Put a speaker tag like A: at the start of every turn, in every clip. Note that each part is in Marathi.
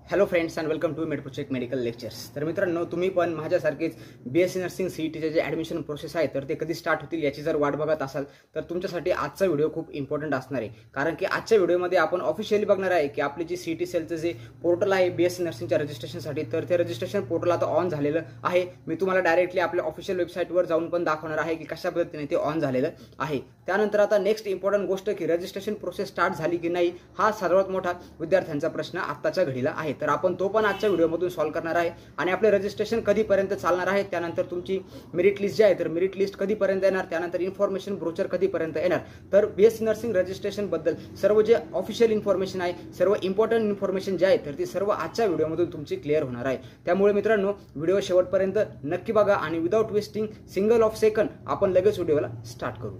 A: Hello friends and welcome to Medprocheck medical lectures. तर मित्रांनो, तुम्ही पण माझ्यासारखेच बीएससी नर्सिंग सीईटीचे जे ॲडमिशन प्रोसेस आहे तर ते कधी स्टार्ट होतील याची जर वाट बघत असाल तर तुमच्यासाठी आजचा व्हिडिओ खूप इम्पॉर्टंट असणार आहे। कारण की आजच्या व्हिडिओमध्ये आपण ऑफिशियली बघणार आहे की आपली जी सीईटी सेलचं जे पोर्टल आहे बीएससी नर्सिंगच्या रजिस्ट्रेशनसाठी, तर ते रजिस्ट्रेशन पोर्टल आता ऑन झालेलं आहे। मी तुम्हाला डायरेक्टली आपल्या ऑफिशियल वेबसाईटवर जाऊन पण दाखवणार आहे की कशा पद्धतीने ते ऑन झालेलं आहे। त्यानंतर आता नेक्स्ट इम्पॉर्टंट गोष्ट की रजिस्ट्रेशन प्रोसेस स्टार्ट झाली की नाही, हा सर्वात मोठा विद्यार्थ्यांचा प्रश्न आत्ताच्या घडीला आहे। तर आपण तो पण आजच्या व्हिडिओमधून सॉल्व्ह करणार आहे आणि आपले रजिस्ट्रेशन कधीपर्यंत चालणार आहे, त्यानंतर तुमची मेरिट लिस्ट जी आहे तर मेरिट लिस्ट कधीपर्यंत येणार, त्यानंतर इन्फॉर्मेशन ब्रोचर कधीपर्यंत येणार। तर बीएससी नर्सिंग रजिस्ट्रेशन बद्दल सर्व जे ऑफिशियल इन्फॉर्मेशन आहे, सर्व इम्पॉर्टंट इन्फॉर्मेशन जे आहे तर ती सर्व आजच्या व्हिडिओमधून तुमची क्लिअर होणार आहे। त्यामुळे मित्रांनो, व्हिडिओ शेवटपर्यंत नक्की बघा आणि without wasting single of second आपण लगेच व्हिडिओला स्टार्ट करू।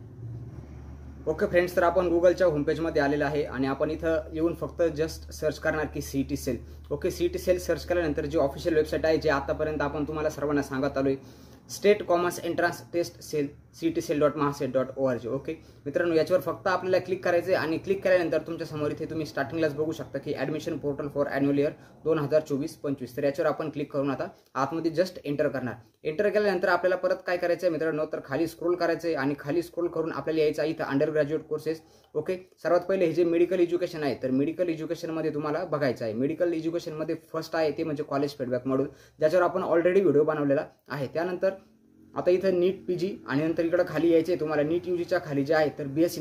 A: ओके फ्रेंड्स, तर आपण गुगलच्या होमपेजमध्ये आलेलं आहे आणि आपण इथं येऊन फक्त जस्ट सर्च करणार की CET cell. Okay, CET cell search केल्यानंतर जी ऑफिशियल वेबसाईट आहे, जे आतापर्यंत आपण तुम्हाला सर्वांना सांगत आलोय, state commerce entrance test cell ctcell.mahasec.org। Okay मित्रांनो, याच्यावर फक्त आपल्याला क्लिक करायचं आहे आणि क्लिक केल्यानंतर तुमच्या समोर इथे तुम्ही स्टार्टिंगलाच बघू शकता की admission portal for annual year 2024-25। तर याच्यावर आपण क्लिक करून आता आतमध्ये जस्ट एंटर करणार। एंटर केल्यानंतर आपल्याला परत काय करायचं आहे मित्रांनो, तर खाली स्क्रोल करायचं आहे आणि खाली स्क्रोल करून आपल्याला यायचं आहे इथं अंडर ग्रॅज्युएट कोर्सेस। ओके, सर्वात पहिले हे जे मेडिकल एज्युकेशन आहे तर मेडिकल एज्युकेशनमध्ये तुम्हाला बघायचं आहे। मेडिकल एज्युकेशनमध्ये फर्स्ट आहे ते म्हणजे कॉलेज फीडबॅक मॉड्यूल, ज्याच्यावर आपण ऑलरेडी व्हिडिओ बनवलेला आहे। त्यानंतर आता इथं नीट पीजी आणि नंतर इकडे खाली यायचे तुम्हाला नीट यूजीच्या खाली जे आहे तर बीएससी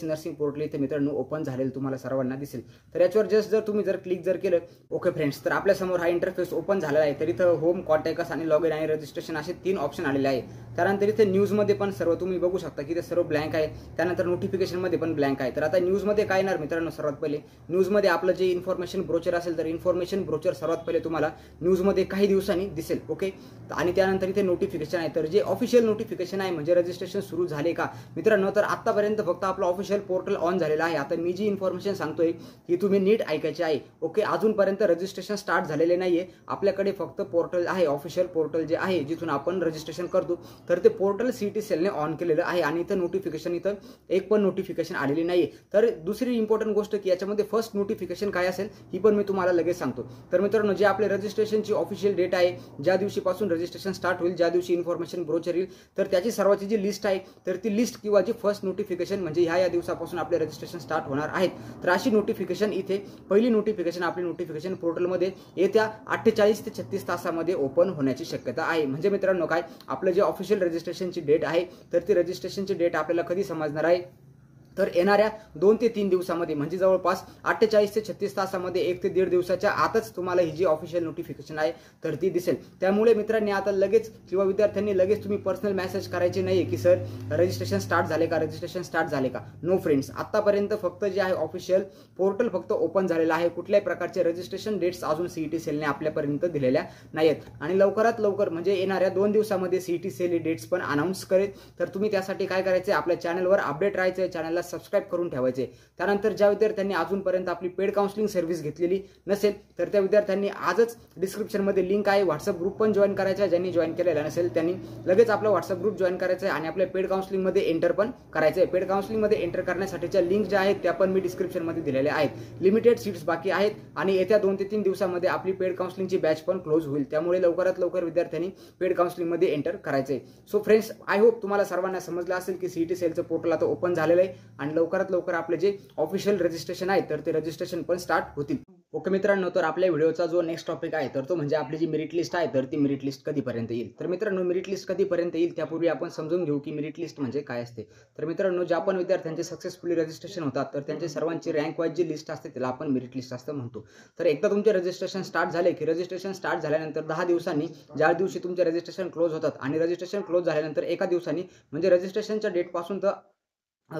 A: नर्सिंग पोर्टल इथे मित्रांनो ओपन झालेलं तुम्हाला सर्वांना दिसेल। तर याच्यावर जस्ट जर तुम्ही क्लिक केलं, ओके फ्रेंड्स, तर आपल्या समोर हा इंटरफेस ओपन झालेला आहे। तर इथं होम, कॉन्टॅक्ट आणि लॉग इन आणि रजिस्ट्रेशन असे 3 ऑप्शन आलेले आहे। त्यानंतर इथे न्यूजमध्ये पण सर्व तुम्ही बघू शकता की ते सर्व ब्लँक आहे। त्यानंतर नोटिफिकेशनमध्ये पण ब्लँक आहे। तर आता न्यूजमध्ये काय येणार मित्रांनो, सर्वात पहिले न्यूजमध्ये आपलं जे इन्फॉर्मेशन ब्रोचर असेल तर इन्फॉर्मेशन ब्रोचर सर्वात पहिले तुम्हाला न्यूजमध्ये काही दिवसांनी दिसेल। ओके, आणि त्यानंतर इथे नोटिफिकेशन आहे, तर जे ऑफिशियल नोटिफिकेशन आहे म्हणजे रजिस्ट्रेशन सुरू झाले का मित्रांनो, तर आतापर्यंत फक्त आपलं ऑफिशियल पोर्टल ऑन झालेलं आहे। आता मी जी इन्फॉर्मेशन सांगतोय ही तुम्ही नीट ऐकायची आहे। ओके, अजूनपर्यंत रजिस्ट्रेशन स्टार्ट झालेले नाहीये, आपल्याकडे फक्त पोर्टल आहे, ऑफिशियल पोर्टल जे आहे जिथून आपण रजिस्ट्रेशन करतो, तर ते पोर्टल सीईटी सेलने ऑन केलेलं आहे आणि इथं नोटिफिकेशन इथं एक पण नोटिफिकेशन आलेली नाहीये। तर दुसरी इम्पॉर्टंट गोष्ट की याच्यामध्ये फर्स्ट नोटिफिकेशन काय असेल ही पण मी तुम्हाला लगेच सांगतो। तर मित्रांनो, जे आपले रजिस्ट्रेशनची ऑफिशियल डेट आहे, ज्या दिवशीपासून रजिस्ट्रेशन स्टार्ट होईल, ज्या दिवशी इन्फॉर्मेशन ब्रोचर येईल, तर त्याची सर्वांची जी लिस्ट आहे तर ती लिस्ट किंवा जी फर्स्ट नोटिफिकेशन म्हणजे ह्या दिवसापासून आपले रजिस्ट्रेशन स्टार्ट होणार आहेत, तर अशी नोटिफिकेशन इथे पहिली नोटिफिकेशन आपली नोटिफिकेशन पोर्टलमध्ये येत्या 48 ते 36 तासामध्ये ओपन होण्याची शक्यता आहे। म्हणजे मित्रांनो, काय आपलं जे ऑफिशियल रजिस्ट्रेशनची डेट आहे तर ती रजिस्ट्रेशनची डेट आपल्याला कधी समजणार आहे, तर येणाऱ्या 2 ते 3 दिवसामध्ये, म्हणजे जवळपास 48 ते 36 तासामध्ये 1 ते 1.5 दिवसाच्या आतच तुम्हाला ही जी ऑफिशियल नोटिफिकेशन आहे तर ती दिसेल। त्यामुळे मित्रांनी आता लगेच किंवा विद्यार्थ्यांनी लगेच तुम्ही पर्सनल मेसेज करायचे नाही की सर रजिस्ट्रेशन स्टार्ट झाले का, रजिस्ट्रेशन स्टार्ट झाले का। नो फ्रेंड्स, आतापर्यंत फक्त जे आहे ऑफिशियल पोर्टल फक्त ओपन झालेलं आहे, कुठल्याही प्रकारचे रजिस्ट्रेशन डेट्स अजून सीईटी सेलने आपल्यापर्यंत दिलेल्या नाहीत आणि लवकरात लवकर म्हणजे येणाऱ्या 2 दिवसामध्ये सीईटी सेल डेट्स पण अनाउन्स करेल। तर तुम्ही त्यासाठी काय करायचे, आपल्या चॅनलवर अपडेट राहायचे, चॅनलला सबस्क्राइब करून ठेवायचे। त्यानंतर ज्या विद्यार्थ्यांनी अजूनपर्यंत आपली पेड काउन्सिलिंग सर्व्हिस घेतलेली नसेल तर त्या विद्यार्थ्यांनी आजच डिस्क्रिप्शनमध्ये लिंक आहे, व्हॉट्सअप ग्रुप पण जॉईन करायचा आहे। ज्यांनी जॉईन केलेला नसेल त्यांनी लगेच आपला व्हॉट्सअप ग्रुप जॉईन करायचा आहे आणि आपल्या पेड काउन्सिलिंगमध्ये एंटर पण करायचं आहे। पेड काउन्सिलिंगमध्ये एंटर करण्यासाठीच्या लिंक ज्या आहेत त्या पण मी डिस्क्रिप्शनमध्ये दिलेल्या आहेत। लिमिटेड सीट्स बाकी आहेत आणि येत्या 2 ते 3 दिवसामध्ये आपली पेड काउन्सिलिंगची बॅच पण क्लोज होईल। त्यामुळे लवकरात लवकर विद्यार्थ्यांनी पेड काउन्सिलिंगमध्ये एंटर करायचं आहे। सो फ्रेंड्स, आय होप तुम्हाला सर्वांना समजलं असेल की सीईटी सेलचं पोर्टल आता ओपन झालेलं आहे आणि लवकरात लवकर आपले जे ऑफिशियल रजिस्ट्रेशन आहे तर ते रजिस्ट्रेशन पण स्टार्ट होतील। ओके मित्रांनो, तर आपल्या व्हिडिओचा जो नेक्स्ट टॉपिक आहे तर तो म्हणजे आपली जी मेरिट लिस्ट आहे तर ती मेरिट लिस्ट कधीपर्यंत येईल। तर मित्रांनो, मेरिट लिस्ट कधीपर्यंत येईल त्यापूर्वी आपण समजून घेऊ की मेरिट लिस्ट म्हणजे काय असते। तर मित्रांनो, ज्या पण विद्यार्थ्यांचे सक्सेसफुली रजिस्ट्रेशन होतात तर त्यांचे सर्वांची रँक वाईज जी लिस्ट असते त्याला आपण मेरिट लिस्ट असं म्हणतो। तर एकदा तुमचे रजिस्ट्रेशन स्टार्ट झाले की रजिस्ट्रेशन स्टार्ट झाल्यानंतर 10 दिवसांनी ज्या दिवशी तुमचे रजिस्ट्रेशन क्लोज होतात आणि रजिस्ट्रेशन क्लोज झाल्यानंतर एका दिवसांनी म्हणजे रजिस्ट्रेशनच्या डेटपासून तर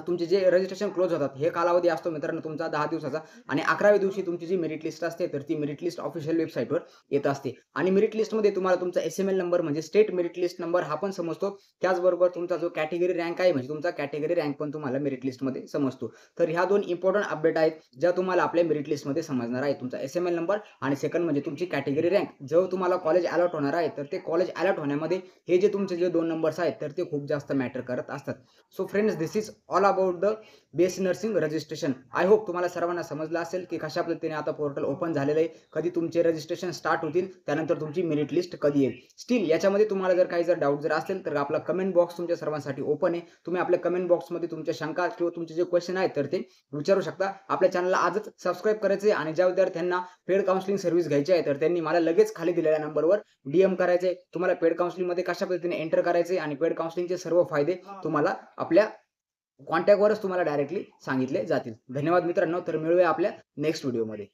A: तुमचे जे रजिस्ट्रेशन क्लोज होतात हे कालावधी असतो मित्रांनो तुमचा 10 दिवसाचा आणि 11व्या दिवशी तुमची जी मेरिट लिस्ट असते तर ती मेरिट लिस्ट ऑफिशियल वेबसाईटवर येत असते आणि मेरिट लिस्टमध्ये तुम्हाला तुमचा एसएमएल नंबर म्हणजे स्टेट मेरिट लिस्ट नंबर हा पण समजतो। त्याचबरोबर तुमचा जो कॅटेगरी रँक आहे म्हणजे तुमचा कॅटेगरी रँक पण तुम्हाला मेरिट लिस्टमध्ये समजतो। तर ह्या 2 इम्पॉर्टंट अपडेट आहेत ज्या तुम्हाला आपल्या मेरिट लिस्टमध्ये समजणार आहे, तुमचा एसएमएल नंबर आणि सेकंड म्हणजे तुमची कॅटेगरी रँक। जो तुम्हाला कॉलेज अलॉट होणार आहे तर ते कॉलेज अलॉट होण्यामध्ये हे जे तुमचे जे 2 नंबर्स आहेत तर ते खूप जास्त मॅटर करत असतात। So friends, this is all all about the BSc nursing registration. I hope तुम्हाला सर्वांना समजलं असेल की कशा पद्धतीने आता पोर्टल ओपन झालेलं आहे, कधी तुमचे रजिस्ट्रेशन स्टार्ट होतील, त्यानंतर तुमची मेरिट लिस्ट कधी येईल. स्टील याच्यामध्ये तुम्हाला जर काही डाऊट जर असेल तर आपला कमेंट बॉक्स तुमच्या सर्वांसाठी ओपन आहे. तुम्ही आपल्या कमेंट बॉक्समध्ये तुमच्या शंका किंवा तुमचे जे क्वेश्चन आहेत तर ते विचारू शकता. आपल्या चॅनलला आजच सबस्क्राईब करायचे आणि ज्या विद्यार्थ्यांना पेड काउन्सिलिंग सर्व्हिस घ्यायची आहे तर त्यांनी मला लगेच खाली दिलेल्या नंबरवर DM करायचे. तुम्हाला पेड काउन्सिलिंगमध्ये कशा पद्धतीने एंटर करायचे आणि पेड काउन्सिलिंगचे सर्व फायदे तुम्हाला आपल्या कॉन्टॅक्टवरच तुम्हाला डायरेक्टली सांगितले जातील. धन्यवाद मित्रांनो. तर मिळूया आपल्या नेक्स्ट व्हिडिओमध्ये.